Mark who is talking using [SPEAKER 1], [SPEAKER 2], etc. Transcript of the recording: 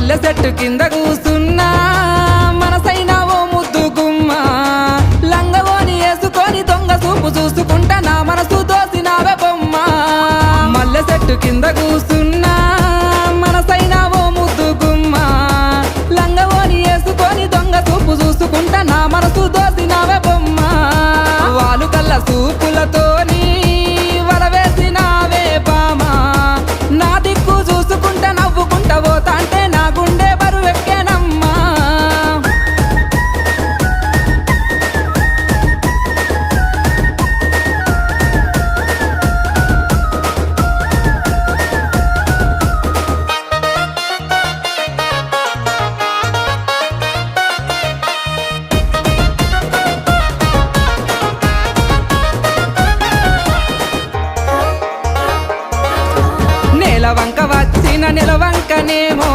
[SPEAKER 1] మల్లె చెట్టు కింద కూసున్నా మనసైనా ఓ ముద్దు గుమ్మ లంగవోని వేసుకొని దొంగ చూపు చూసుకుంటా నా మనసు దోసినావే బొమ్మ మల్లె చెట్టు కింద కూసున్నా మనసైనా ఓ ముద్దు గుమ్మ లంగవోని వేసుకొని దొంగ చూపు చూసుకుంటా నా మనసు దోసినావే బొమ్మ వాలు కల్ల చూపులతోని వలవేసినావే బామా నా దిక్కు చూసుకుంటా నవ్వుకుంటా పోతాంటే నా గుండె బరువెక్కేనమ్మా నెలవంక వచ్చిన నెలవంకనేమో